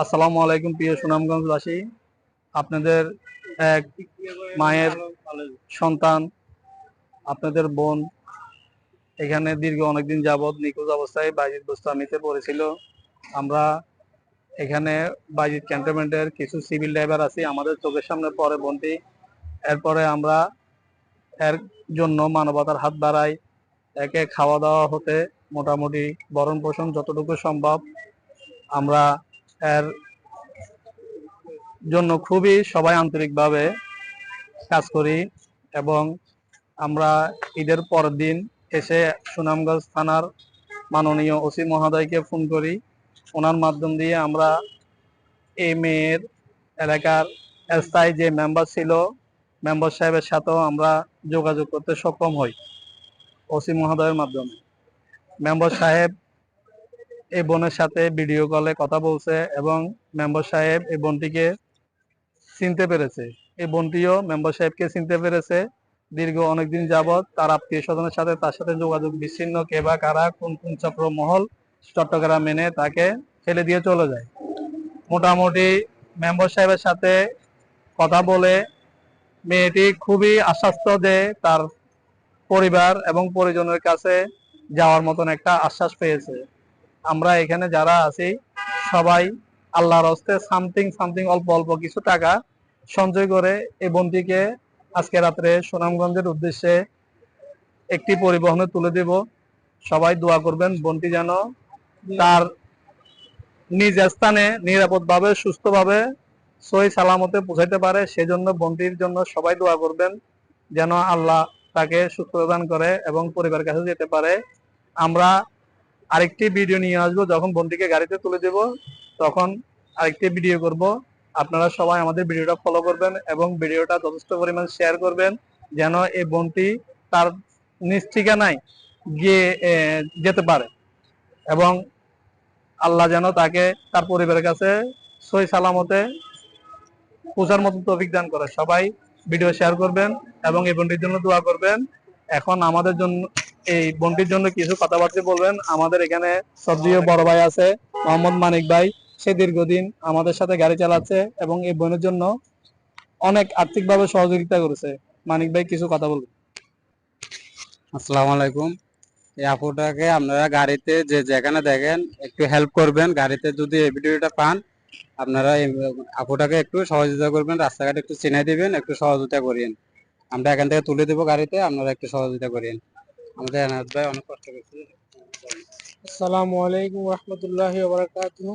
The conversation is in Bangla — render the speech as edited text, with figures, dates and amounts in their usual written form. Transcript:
আসসালামু আলাইকুম প্রিয় সুনামগঞ্জবাসী। আপনাদের এক মায়ের সন্তান, আপনাদের বোন এখানে দীর্ঘ অনেকদিন যাবৎ নিখোঁজ অবস্থায় বাইজিৎ বোস্তামিতে পড়েছিল। আমরা এখানে বাইজিৎ ক্যান্টনমেন্টের কিছু সিভিল ড্রাইভার আছি, আমাদের চোখের সামনে পড়ে বোনটি। এরপরে আমরা এর জন্য মানবতার হাত বাড়াই, একে খাওয়া দাওয়া হতে মোটামুটি ভরণ পোষণ যতটুকু সম্ভব আমরা এর জন্য খুবই সবাই আন্তরিকভাবে কাজ করি। এবং আমরা ঈদের পরের দিন এসে সুনামগঞ্জ থানার মাননীয় ওসি মহোদয়কে ফোন করি। ওনার মাধ্যম দিয়ে আমরা এই মেয়ের এলাকার স্থায়ী যে মেম্বার ছিল, মেম্বার সাহেবের সাথেও আমরা যোগাযোগ করতে সক্ষম হই ওসি মহোদয়ের মাধ্যমে। মেম্বার সাহেব এই বোনের সাথে ভিডিও কলে কথা বলছে এবং মেম্বার সাহেব এই বোনটিকে চিনতে পেরেছে, এই বোনটিও মেম্বার সাহেবকে চিনতে পেরেছে। দীর্ঘ অনেকদিন যাবৎ তার আত্মীয় স্বজনের সাথে তার সাথে যোগাযোগ বিচ্ছিন্ন, কে বা কারা কোন কোন চক্র মহল চট্টগ্রাম এনে তাকে ফেলে দিয়ে চলে যায়। মোটামুটি মেম্বার সাহেবের সাথে কথা বলে মেয়েটি খুবই আশ্বস্ত যে তার পরিবার এবং পরিজনের কাছে যাওয়ার মতন একটা আশ্বাস পেয়েছে। আমরা এখানে যারা আছি সবাই আল্লাহর হস্তে সামথিং সামথিং অল্প অল্প কিছু টাকা সঞ্চয় করে এই বোনটিকে আজকে রাত্রে সুনামগঞ্জের উদ্দেশ্যে একটি পরিবহনে তুলে দেব। সবাই দোয়া করবেন বোনটি যেন তার নিজ স্থানে নিরাপদভাবে সুস্থভাবে সহি সালামতে পৌঁছাইতে পারে। সেজন্য বোনটির জন্য সবাই দোয়া করবেন যেন আল্লাহ তাকে সুস্থ প্রদান করে এবং পরিবারের কাছে যেতে পারে। আমরা আরেকটি ভিডিও নিয়ে আসবো, যখন বোনটিকে গাড়িতে তুলে দেব তখন আরেকটি ভিডিও করব। আপনারা সবাই আমাদের ভিডিওটা ফলো করবেন এবং ভিডিওটা যথেষ্ট পরিমাণ শেয়ার করবেন যেন এই বোনটি তার নিজ ঠিকানায় গিয়ে যেতে পারে এবং আল্লাহ যেন তাকে তার পরিবারের কাছে সহি সালামতে পৌঁছার মতো তৌফিক দান করে। সবাই ভিডিও শেয়ার করবেন এবং এই বোনটির জন্য দোয়া করবেন। এখন আমাদের জন্য এই বোনটির জন্য কিছু কথাবার্তা বলবেন আমাদের এখানে সবজিও বড় ভাই আছে মোহাম্মদ মানিক ভাই। সে দীর্ঘদিন আমাদের সাথে গাড়ি চালাচ্ছে এবং এই বোনের জন্য অনেক আর্থিকভাবে সহযোগিতা করেছে। মানিক ভাই কিছু কথা বলবেন। আসসালামু আলাইকুম। এই আপুটাকে আপনারা গাড়িতে যে যেখানে দেখেন একটু হেল্প করবেন। গাড়িতে যদি এই ভিডিওটা পান আপনারা এই আপুটাকে একটু সহযোগিতা করবেন, রাস্তাঘাটে একটু চিনে দিবেন, একটু সহযোগিতা করিয়েন। আমরা এখান থেকে তুলে দেবো গাড়িতে, আপনারা একটু সহযোগিতা করিয়েন। আমাদের এনায়েত ভাই অনেক কষ্ট করছে। আসসালামু আলাইকুম রহমতুল্লাহি ওয়া বারাকাতুহু।